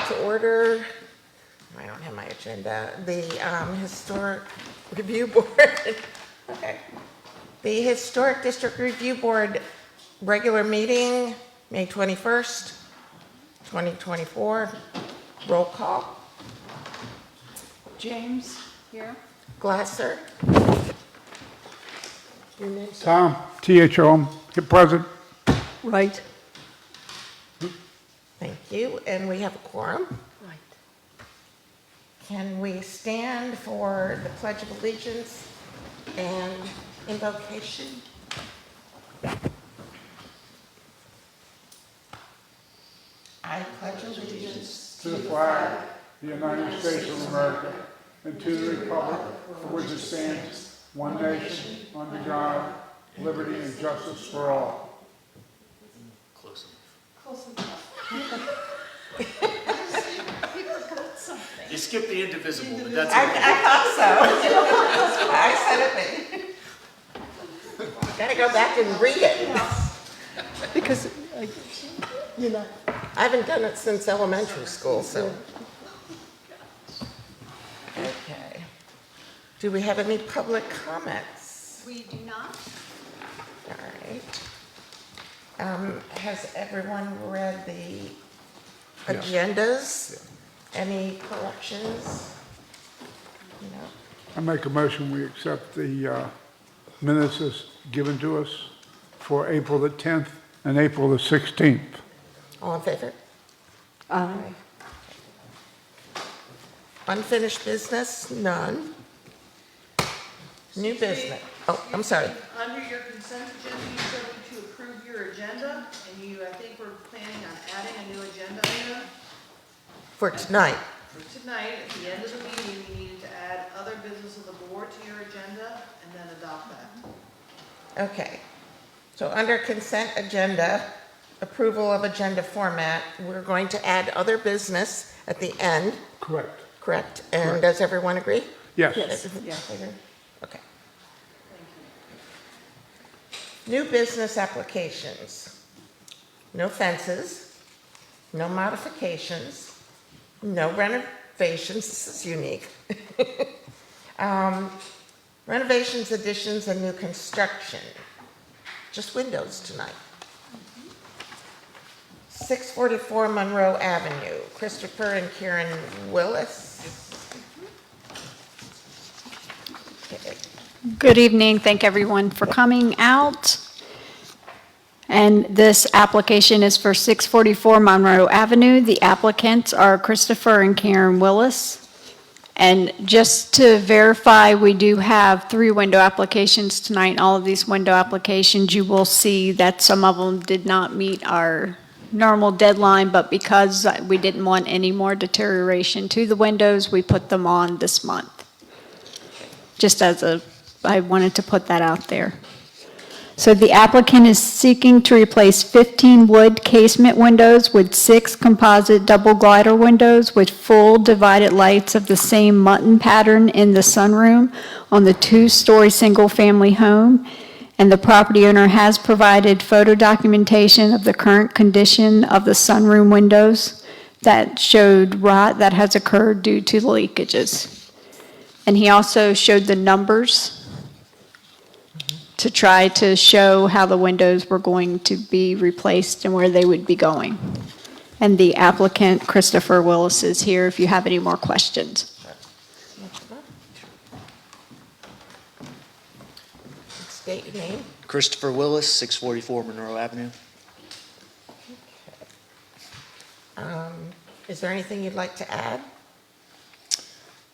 to order. I don't have my agenda. The Historic Review Board. Okay. The Historic District Review Board regular meeting, May 21st, 2024. Roll call. James, here. Glasser. Your name, sir? Tom, THO, present. Right. Thank you. And we have a quorum. Right. Can we stand for the Pledge of Allegiance and invocation? I pledge allegiance To the flag, the United States of America, and to the republic for which it stands, one nation, under God, liberty and justice for all. Close Close enough. You skipped the indivisible, but that's I okay. thought so. I said it. Gotta go back and read it. Because, you know. I haven't done it since elementary school, so. Okay. Do we have any public comments? We do not. All right. Has everyone read the agendas? Any corrections? No. I make a motion, we accept the minutes as given to us for April the 10th and April the 16th. All in favor? Unfinished business? None. New business? Oh, I'm sorry. Under your consent agenda, you still need to approve your agenda, and you, I think we're planning on adding a new agenda item For tonight. for tonight. At the end of the meeting, you needed to add other business of the board to your agenda and then adopt that. Okay. So under consent agenda, approval of agenda format, we're going to add other business at the end, Correct. correct? And Correct. does everyone agree? Yes. Yes. Okay. New business applications. No fences, no modifications, no renovations, this is unique. Renovations, additions, and new construction. Just windows tonight. 644 Monroe Avenue, Christopher and Karen Willis. Okay. Good evening. Thank everyone for coming out. And this application is for 644 Monroe Avenue. The applicants are Christopher and Karen Willis. And just to verify, we do have 3 window applications tonight. All of these window applications, you will see that some of them did not meet our normal deadline, but because we didn't want any more deterioration to the windows, we put them on this month. Just as I wanted to put that out there. So the applicant is seeking to replace 15 wood casement windows with 6 composite double glider windows with full divided lights of the same mutton pattern in the sunroom on the 2-story single-family home. And the property owner has provided photo documentation of the current condition of the sunroom windows that showed rot that has occurred due to the leakages. And he also showed the numbers to try to show how the windows were going to be replaced and where they would be going. And the applicant, Christopher Willis, is here if you have any more questions. State your name. Christopher Willis, 644 Monroe Avenue. Is there anything you'd like to add?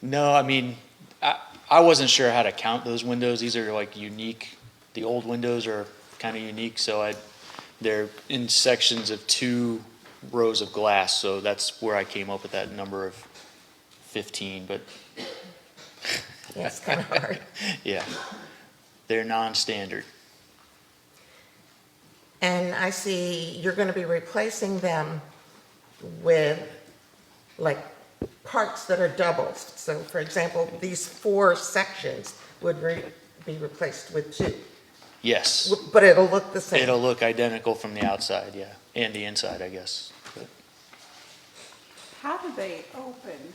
No, I mean, I wasn't sure how to count those windows. These are like unique. The old windows are kind of unique, so they're in sections of 2 rows of glass, so that's where I came up with that number of 15, but Yeah, it's kind of hard. yeah, they're non-standard. And I see you're going to be replacing them with like parts that are doubles. So for example, these 4 sections would be replaced with 2. Yes, But it'll look the same. it'll look identical from the outside, yeah, and the inside, I guess. But How do they open?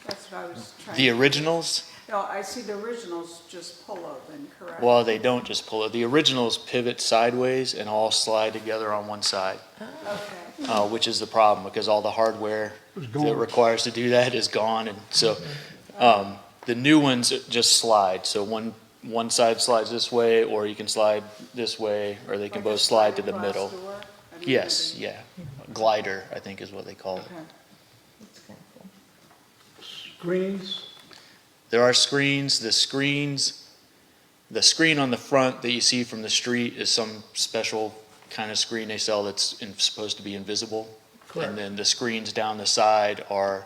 That's what I was trying. The originals, No, I see the originals just pull open, correct? well, they don't just pull it. The originals pivot sideways and all slide together on one side, Okay, which is the problem because all the hardware It's that gone. requires to do that is gone. And so the new ones just slide. So one side slides this way, or you can slide this way, or they can Like a both slide to the sliding middle. glass door? I've never Yes, been- yeah. Glider, I think is what they call it. Okay. That's kind of cool. Screens, There are screens. The screen on the front that you see from the street is some special kind of screen they sell that's supposed to be invisible. Correct. And then the screens down the side are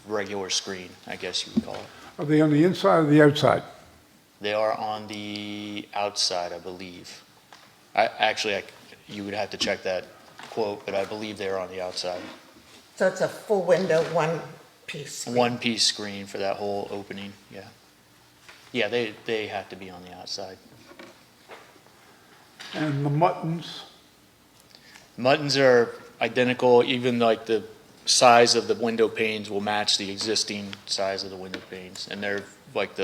regular screen, I guess you would call it. are they on the inside or the outside? They are on the outside, I believe. You would have to check that quote, but I believe they are on the outside. So it's a full window, one piece. One-piece screen for that whole opening, yeah. Yeah, they have to be on the outside. And the muttons, Muttons are identical, even like the size of the window panes will match the existing size of the window panes. And they're like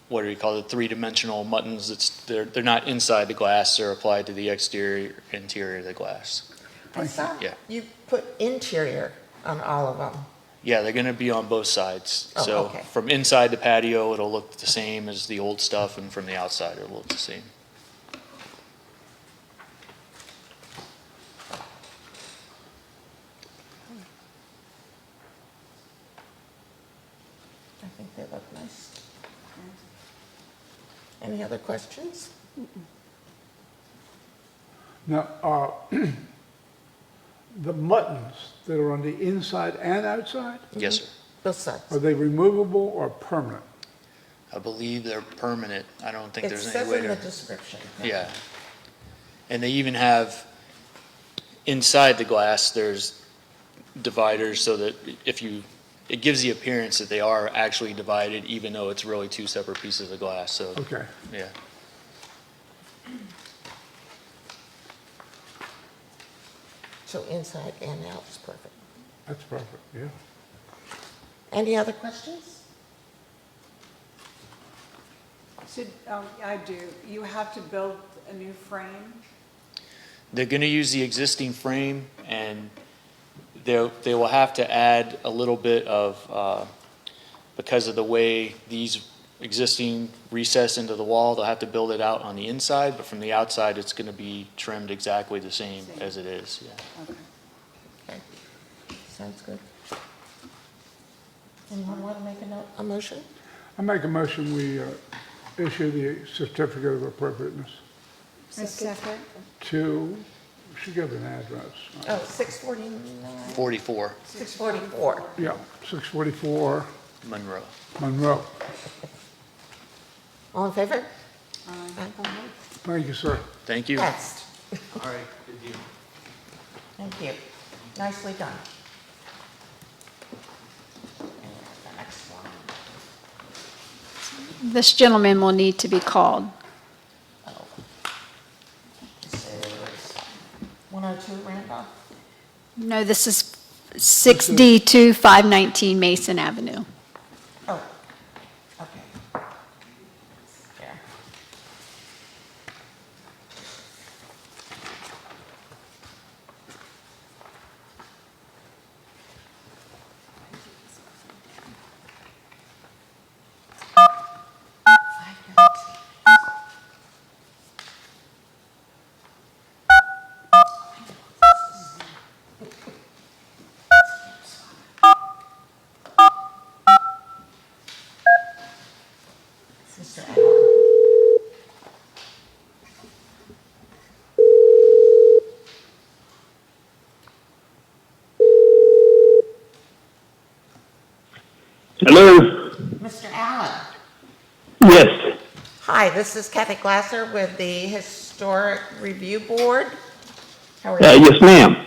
what do you call it, three-dimensional muttons. They're not inside the glass, they're applied to the interior of the glass. I saw Yeah. you put interior on all of them. Yeah, they're gonna be on both sides. Oh, So okay. from inside the patio, it'll look the same as the old stuff, and from the outside, it'll look the same. I think they look nice. Any other questions? now, the muttons that are on the inside and outside, Yes, sir. Both sides. are they removable or permanent? I believe they're permanent. I don't think It there's any says way in the to. description. Yeah. And they even have, inside the glass, there's dividers so that it gives the appearance that they are actually divided, even though it's really two separate pieces of glass, so, Okay. yeah. So inside and out is perfect. That's perfect, yeah. Any other questions? So, I do, you have to build a new frame? They're gonna use the existing frame, and they will have to add a little bit of, because of the way these existing recess into the wall, they'll have to build it out on the inside, but from the outside, it's gonna be trimmed exactly the same as it is, yeah. Okay. Okay. Sounds good. Anyone want to make a motion? I make a motion, we issue the certificate of appropriateness A second? to, we should give an address. Oh, 649, 44 644. Yeah, 644 Monroe. Monroe. All in favor? Thank you, sir. Thank you. Passed. All right, good deal. Thank you. Nicely done. And the next one. This gentleman will need to be called. This is 102 Randolph. No, this is 6D2 519 Mason Avenue. Oh, okay. There. Mr. Allen. Hello? Mr. Allen. Yes. Hi, this is Kathy Glasser with the Historic Review Board. How are you? Yes, ma'am.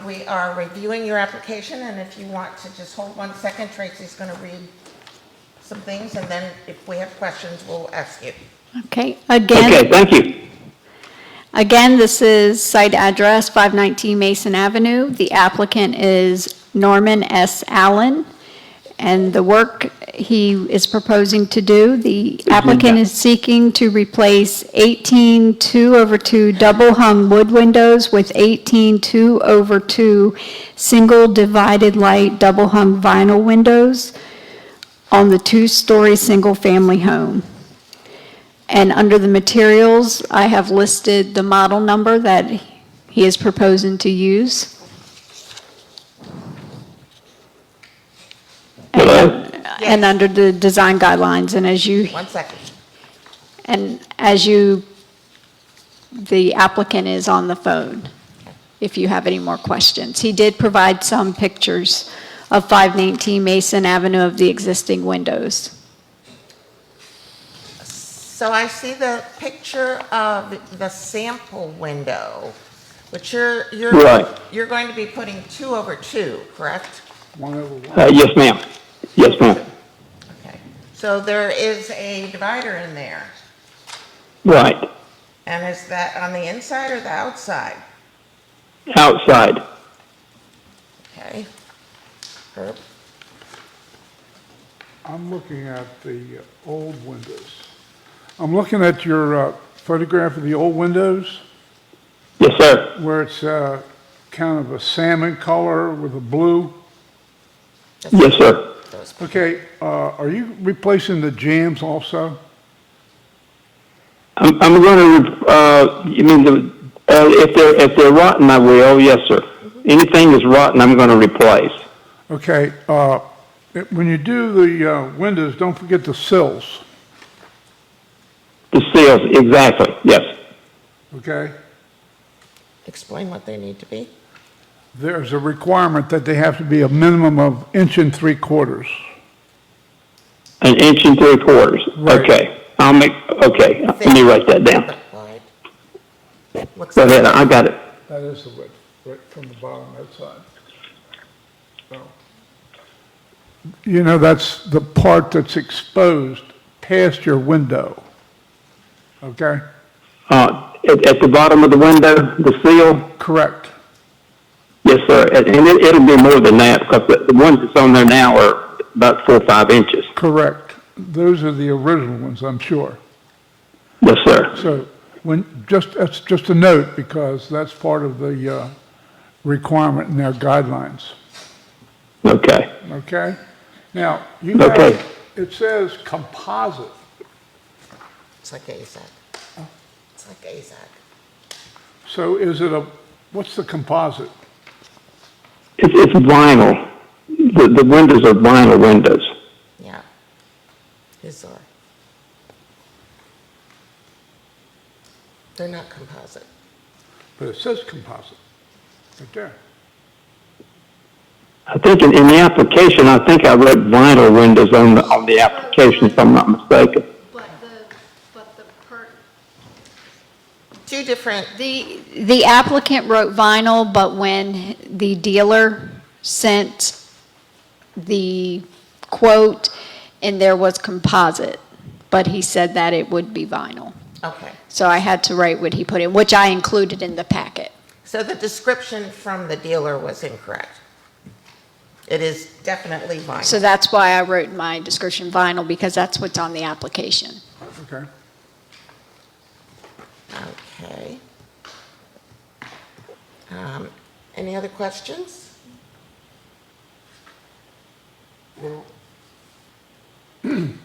We are reviewing your application, and if you want to just hold 1 second, Tracy's going to read some things, and then if we have questions, we'll ask you. Okay, again. Okay, thank you. Again, this is site address 519 Mason Avenue. The applicant is Norman S. Allen, and the work he is proposing to do, the applicant is seeking to replace 18 2/2 double-hung wood windows with 18 2/2 single divided light double-hung vinyl windows on the two-story single-family home. And under the materials, I have listed the model number that he is proposing to use. And under the design guidelines, and as you, 1 second. and the applicant is on the phone, if you have any more questions. He did provide some pictures of 519 Mason Avenue of the existing windows. So I see the picture of the sample window, but you're Right. going to be putting 2/2, correct? 1/1. Yes, ma'am. Yes, ma'am. Okay. So there is a divider in there. Right. And is that on the inside or the outside? Outside. Okay. Herb? I'm looking at the old windows. I'm looking at your photograph of the old windows, Yes, sir. where it's kind of a salmon color with a blue. Yes, sir. Okay, are you replacing the jambs also? I'm going to, you mean if they're rotten, I will. Yes, sir. Anything that's rotten, I'm going to replace. Okay, when you do the windows, don't forget the sills, The seals, exactly. Yes. okay? Explain what they need to be. There's a requirement that they have to be a minimum of 1 3/4 inches. 1 3/4 inches. Right. Okay. Okay. Let me write that down. Wide. Looks Go like- ahead. I got it. That is the width, right from the bottom outside. So, you know, that's the part that's exposed past your window, okay? At the bottom of the window, the seal. Correct. Yes, sir. And it'll be more than that because the ones that's on there now are about 4 or 5 inches. Correct. Those are the original ones, I'm sure. Yes, sir. So that's just a note because that's part of the requirement in their guidelines, Okay. okay? Now, Okay. it says composite. It's like AZAC. It's like AZAC. So what's the composite? It's vinyl. The windows are vinyl windows. Yeah. His are. They're not composite. But it says composite, right there. I think in the application, I think I wrote vinyl windows on the application, if I'm not mistaken. Two different, The applicant wrote vinyl, but when the dealer sent the quote, and there was composite, but he said that it would be vinyl. okay. So I had to write what he put in, which I included in the packet. So the description from the dealer was incorrect. It is definitely vinyl. So that's why I wrote in my description vinyl, because that's what's on the application. Okay. Okay. Any other questions? Doesn't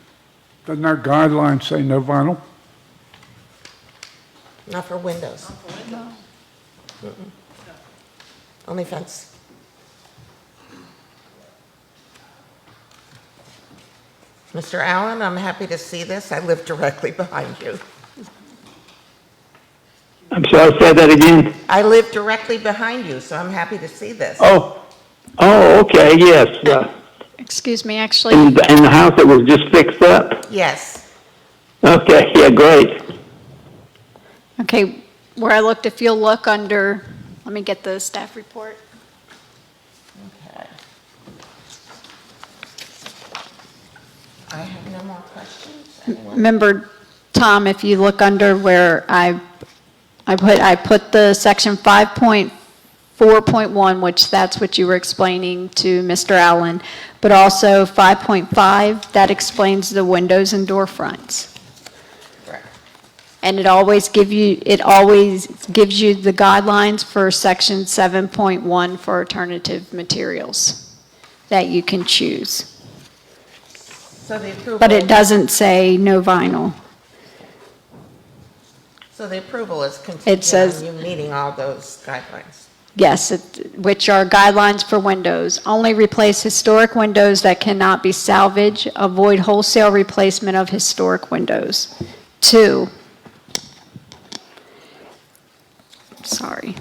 our guidelines say no vinyl? Not for windows. Mm-mm. Only fence. Mr. Allen, I'm happy to see this. I live directly behind you. I'm sorry, say that again? I live directly behind you, so I'm happy to see this. Oh, okay, yes. Excuse me, actually, In the house that was just fixed up? Yes. Okay, yeah, great. okay, where I looked, if you'll look under, let me get the staff report. Okay. I have no more questions. Anyone? Remember, Tom, if you look under where I put the section 5.4.1, which that's what you were explaining to Mr. Allen, but also 5.5, that explains the windows and door fronts. Correct. And it always gives you the guidelines for section 7.1 for alternative materials that you can choose. So the approval. But it doesn't say no vinyl. So the approval is It contingent says- on you meeting all those guidelines. Yes, which are guidelines for windows. Only replace historic windows that cannot be salvaged. Avoid wholesale replacement of historic windows. 2. Sorry.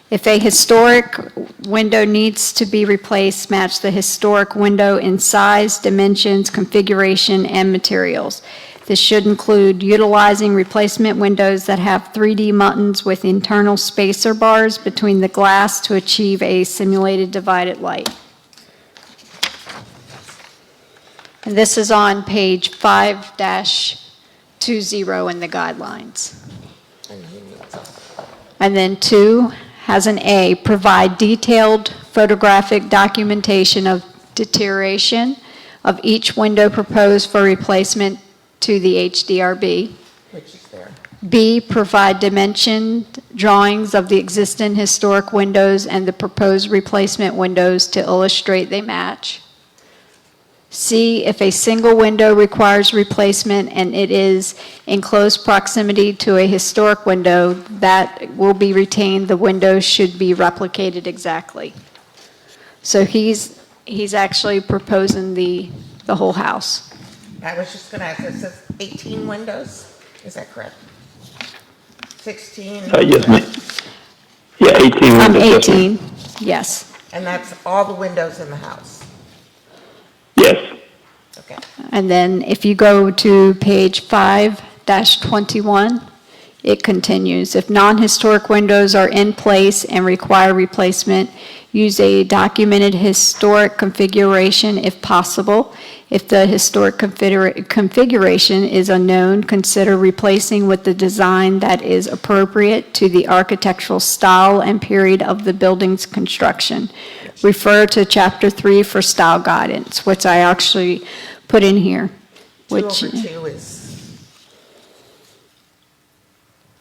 If a historic window needs to be replaced, match the historic window in size, dimensions, configuration, and materials. This should include utilizing replacement windows that have 3D buttons with internal spacer bars between the glass to achieve a simulated divided light. And this is on page 5-20 in the guidelines. And then 2 has an A, provide detailed photographic documentation of deterioration of each window proposed for replacement to the HDRB. Which is there. B, provide dimensioned drawings of the existing historic windows and the proposed replacement windows to illustrate they match. C, if a single window requires replacement and it is in close proximity to a historic window that will be retained, the window should be replicated exactly. So he's actually proposing the whole house. I was just going to ask, it says 18 windows? Is that correct? 16? Yes, ma'am. Yeah, 18 windows. yes, ma'am. 18, yes. And that's all the windows in the house? Yes. Okay. And then if you go to page 5-21, it continues. If non-historic windows are in place and require replacement, use a documented historic configuration if possible. If the historic configuration is unknown, consider replacing with the design that is appropriate to the architectural style and period of the building's construction. Refer to Chapter 3 for style guidance, which I actually put in here. 2/2 is,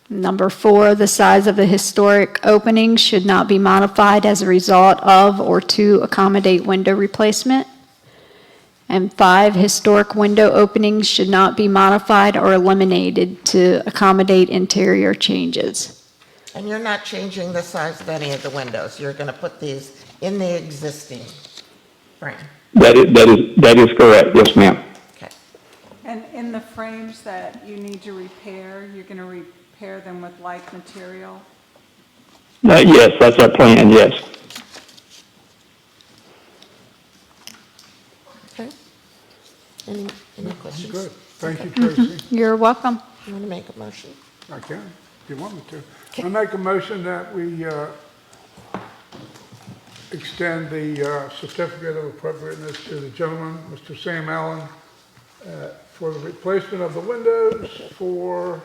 Number 4, the size of the historic opening should not be modified as a result of or to accommodate window replacement. And 5, historic window openings should not be modified or eliminated to accommodate interior changes. and you're not changing the size of any of the windows? You're going to put these in the existing frame? That is correct. Yes, ma'am. Okay. And in the frames that you need to repair, you're going to repair them with like material? Yes, that's our plan, yes. Okay. Any questions? Good. Thank you, Tracy. You're welcome. You want to make a motion? I can, if you want me to. I make a motion that we extend the certificate of appropriateness to the gentleman, Mr. Sam Allen, for the replacement of the windows for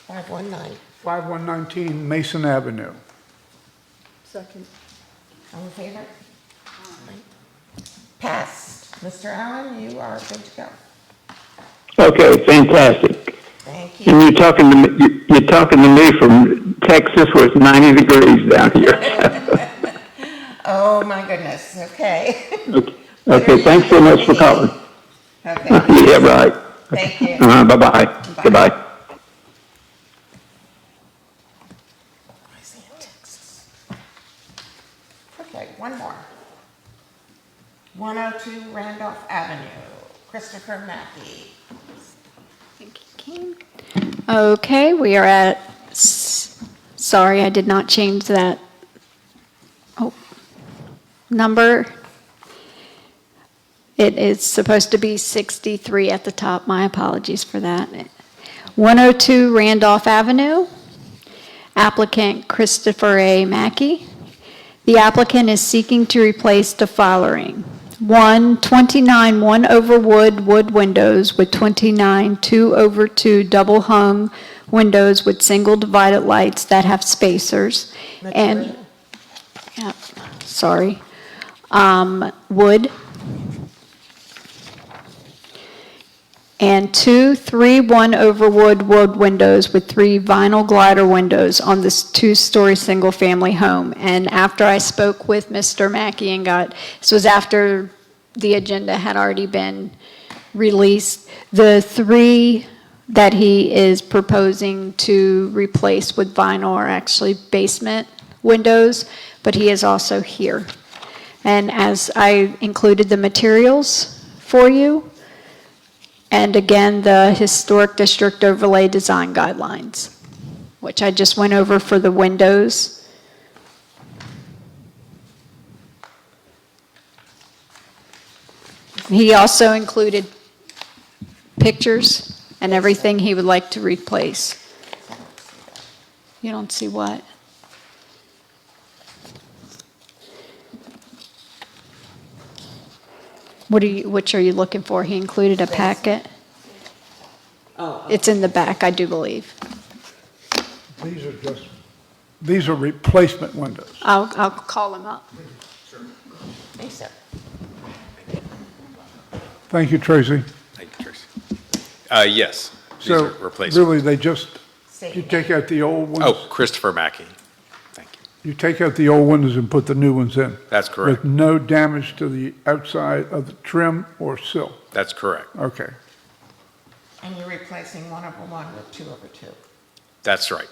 519. 5119 Mason Avenue. Second. All in favor? Passed. Mr. Allen, you are good to go. Okay, fantastic. Thank And you. you're talking to me from Texas where it's 90 degrees down here. Oh, my goodness. Okay. Okay, thanks so much for calling. Okay. Yeah, right. Thank you. Bye-bye. Goodbye. I see in Texas. Okay, one more. 102 Randolph Avenue, Christopher Mackey. Thank you, King. Okay, we are at, sorry, I did not change that. Oh, number. It is supposed to be 63 at the top. My apologies for that. 102 Randolph Avenue. Applicant Christopher A. Mackey. The applicant is seeking to replace the following. 1, 29 1/over wood windows with 29 2/2 double hung windows with single divided lights that have spacers. And, Material. yeah, sorry. Wood. And 2 3-1 over wood windows with 3 vinyl glider windows on this 2-story single-family home. And after I spoke with Mr. Mackey and this was after the agenda had already been released, the 3 that he is proposing to replace with vinyl are actually basement windows, but he is also here. And as I included the materials for you, and again, the Historic District Overlay Design Guidelines, which I just went over for the windows. He also included pictures and everything he would like to replace. You don't see what? Which are you looking for? He included a packet. Oh, It's in the back, I do believe. These are replacement windows. I'll call him up. Lisa. Thank you, Tracy. Thank you, Tracy. Yes, these So are replacement. really, you take out the old ones? Oh, Christopher Mackey. Thank you. You take out the old windows and put the new ones in? That's correct. With no damage to the outside of the trim or sill? That's correct. Okay. And you're replacing 1 over 1 with 2 over 2. That's right.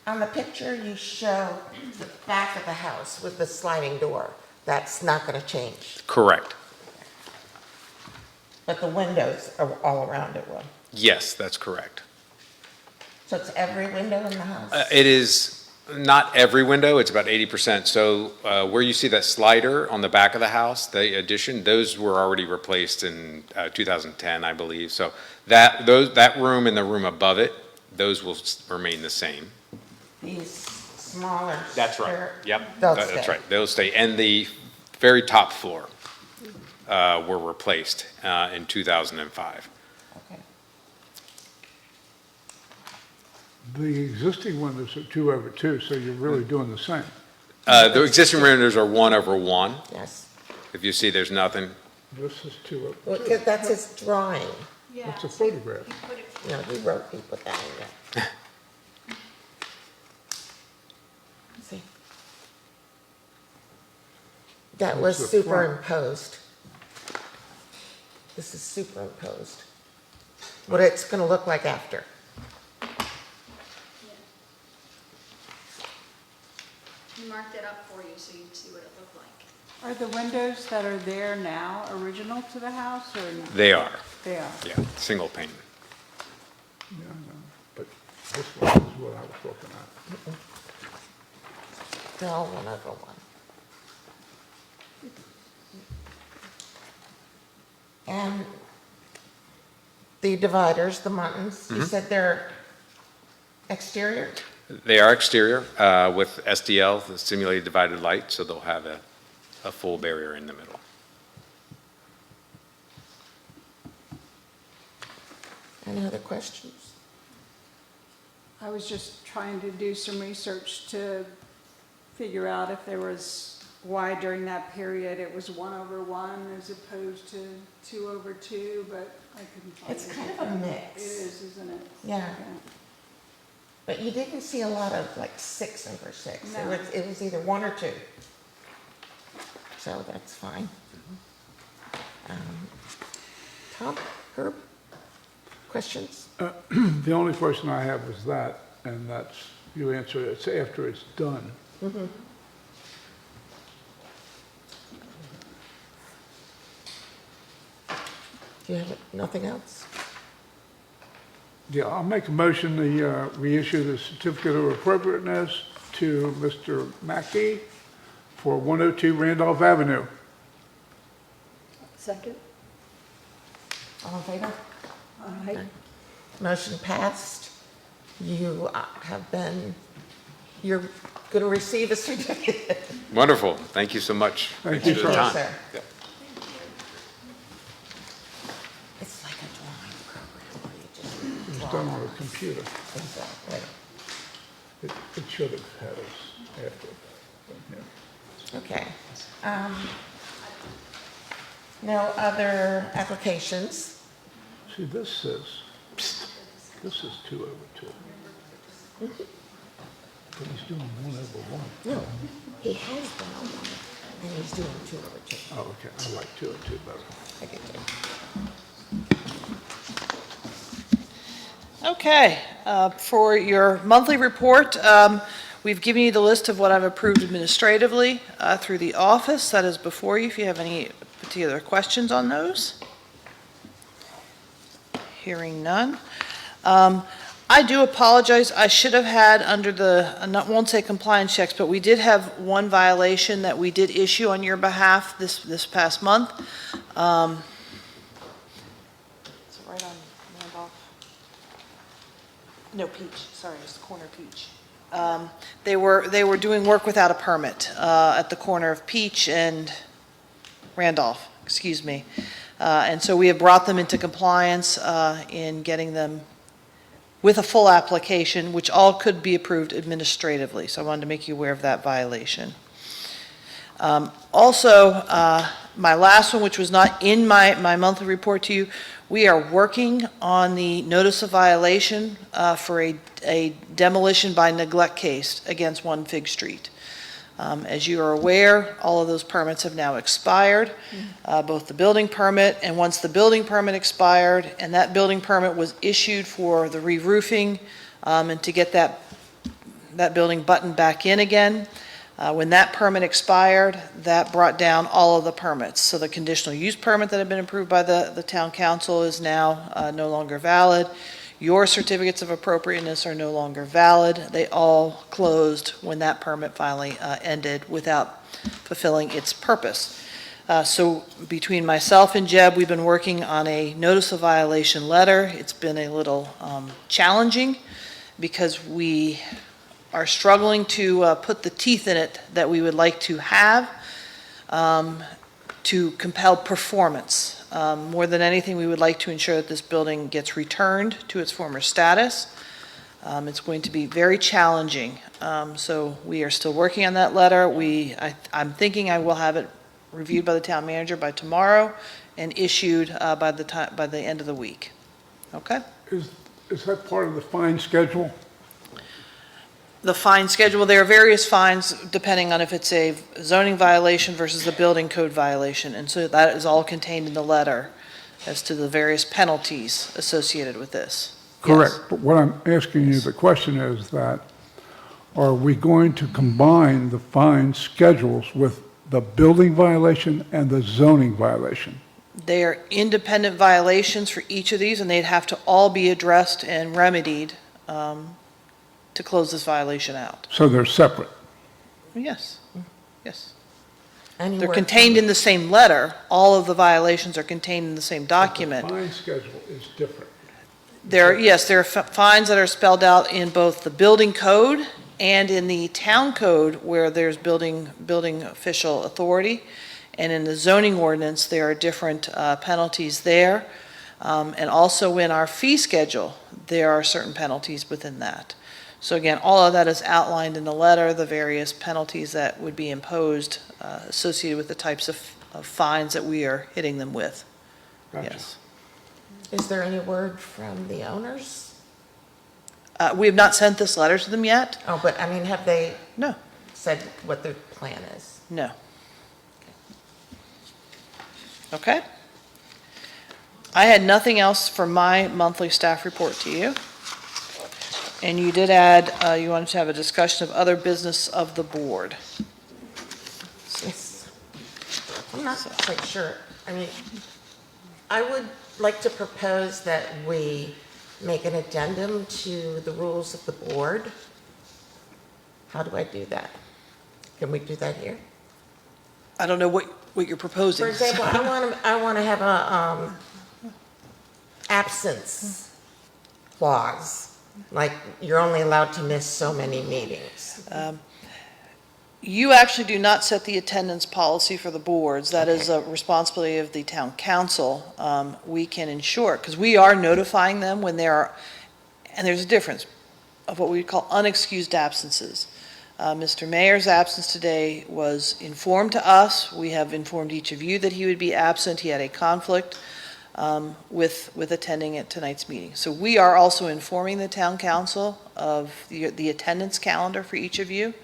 On the picture, you show the back of the house with the sliding door. That's not going to change, Correct. but the windows are all around it will. Yes, that's correct. So it's every window in the house? It is not every window, it's about 80%. So where you see that slider on the back of the house, the addition, those were already replaced in 2010, I believe. So that room and the room above it, those will remain the same. These smaller. That's right. they're- Yep, They'll that's stay. right. They'll stay. And the very top floor were replaced in 2005. Okay. The existing windows are 2 over 2, so you're really doing the same. The existing windows are 1 over 1. Yes. If you see, there's nothing. This is 2 over Well, 2. 'cause that's his drawing. It's a photograph. No, he put that in there. See? That was That's the front. superimposed. This is superimposed. What it's gonna look like after. He marked it up for you so you'd see what it looked like. Are the windows that are there now original to the house, or no? They are, They are? yeah, single pane. Yeah, I know. But this one is what I was looking at. They're all 1 over 1. And the dividers, the muttons, you said they're exterior? They are exterior with SDL, the simulated divided light, so they'll have a full barrier in the middle. Any other questions? I was just trying to do some research to figure out if there was, why during that period it was 1 over 1 as opposed to 2 over 2, but I couldn't find it. It's kind of a mix. It is, isn't it? Yeah. Okay. But you didn't see a lot of like 6 over 6. No. It was either 1 or 2. So that's fine. Tom, Herb, questions? The only question I have is that, and that's, you answered it, it's after it's done. Do you have nothing else? Yeah, I'll make a motion to reissue the certificate of appropriateness to Mr. Mackey for 102 Randolph Avenue. Second? All in favor? All right. Motion passed. You you're going to receive a certificate. Wonderful, thank you so much. Thank Thanks you, for the sir. time. Sir. Yep. It's like a drawing program where you just draw done on a computer. Exactly. It should have had us after. But, yeah. Okay. No other applications? See, this says, this is 2 over 2. But he's doing 1 over 1. No, he has done a one, and he's doing 2 over 2. Oh, okay, I like 2 over 2 better. I get it. Okay, for your monthly report, we've given you the list of what I've approved administratively through the office. That is before you, if you have any particular questions on those. Hearing none. I do apologize. I should have had under the, I won't say compliance checks, but we did have one violation that we did issue on your behalf this past month. It's right on Randolph. No, Peach, sorry, it's the corner of Peach. They were doing work without a permit at the corner of Peach and Randolph, excuse me. And so we have brought them into compliance in getting them with a full application, which all could be approved administratively. So I wanted to make you aware of that violation. Also, my last one, which was not in my monthly report to you, we are working on the notice of violation for a demolition by neglect case against 1 Fig Street. As you are aware, all of those permits have now expired, both the building permit, and once the building permit expired, and that building permit was issued for the re-roofing and to get that building buttoned back in again. When that permit expired, that brought down all of the permits. So the conditional use permit that had been approved by the town council is now no longer valid. Your certificates of appropriateness are no longer valid. They all closed when that permit finally ended without fulfilling its purpose. So between myself and Jeb, we've been working on a notice of violation letter. It's been a little challenging because we are struggling to put the teeth in it that we would like to have to compel performance. More than anything, we would like to ensure that this building gets returned to its former status. It's going to be very challenging. So we are still working on that letter. I'm thinking I will have it reviewed by the town manager by tomorrow and issued by the end of the week. Okay? Is that part of the fine schedule? The fine schedule, there are various fines depending on if it's a zoning violation versus the building code violation. And so that is all contained in the letter as to the various penalties associated with this. Correct. Yes. But what I'm asking you, the question is that, are we going to combine the fine schedules with the building violation and the zoning violation? They are independent violations for each of these, and they'd have to all be addressed and remedied to close this violation out. So they're separate? Yes, yes. And you They're work contained on- in the same letter. All of the violations are contained in the same document. The fine schedule is different. There are fines that are spelled out in both the building code and in the town code where there's building official authority. And in the zoning ordinance, there are different penalties there. And also in our fee schedule, there are certain penalties within that. So again, all of that is outlined in the letter, the various penalties that would be imposed associated with the types of fines that we are hitting them with. Gotcha. Yes. Is there any word from the owners? We have not sent this letter to them yet. Oh, but I mean, have they No, said what their plan is? no. Okay. I had nothing else for my monthly staff report to you. And you did add, you wanted to have a discussion of other business of the board. Yes. I'm not quite sure. I mean, I would like to propose that we make an addendum to the rules of the board. How do I do that? Can we do that here? I don't know what you're proposing. For example, I want to have a absence clause, like you're only allowed to miss so many meetings. You actually do not set the attendance policy for the boards. That is a responsibility of the town council. We can ensure, because we are notifying them when there are And there's a difference of what we call unexcused absences. Mr. Mayor's absence today was informed to us. We have informed each of you that he would be absent. He had a conflict with attending at tonight's meeting. So we are also informing the town council of the attendance calendar for each of you.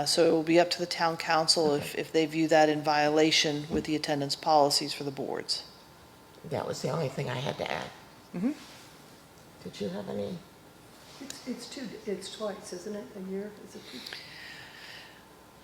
So it will be up to the town council if they view that in violation with the attendance policies for the boards. That was the only thing I had to add. Mhm. Did you have any? It's twice, isn't it, a year? Is it two?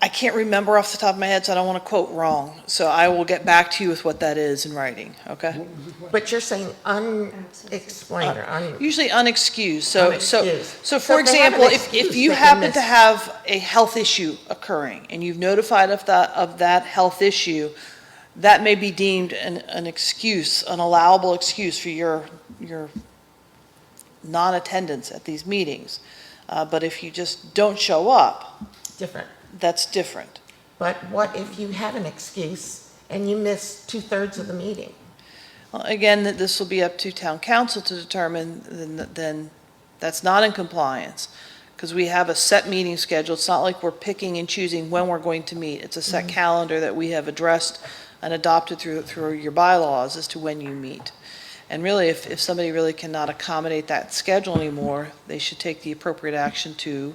I can't remember off the top of my head, so I don't want to quote wrong. So I will get back to you with what that is in writing, okay? But you're saying unexplained or Usually unexcused. So Unexcused. for So if they have an example, if excuse, you they can happen miss. to have a health issue occurring and you've notified of that health issue, that may be deemed an excuse, an allowable excuse for your non-attendance at these meetings. But if you just don't show up, different. that's different. But what if you have an excuse and you miss 2/3 of the meeting? Well, again, this will be up to town council to determine, then that's not in compliance, because we have a set meeting schedule. It's not like we're picking and choosing when we're going to meet. It's a set calendar that we have addressed and adopted through your bylaws as to when you meet. And really, if somebody really cannot accommodate that schedule anymore, they should take the appropriate action to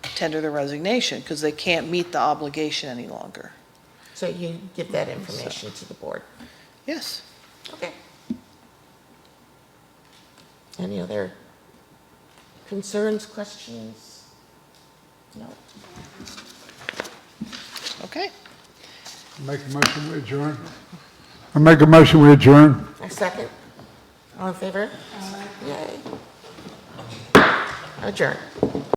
tender their resignation, because they can't meet the obligation any longer. So you give that information to the board. Yes. Okay. Any other concerns, questions? No? Okay. Make a motion, we adjourn. I make a motion, we adjourn. A second? All in favor? Yay. Adjourn.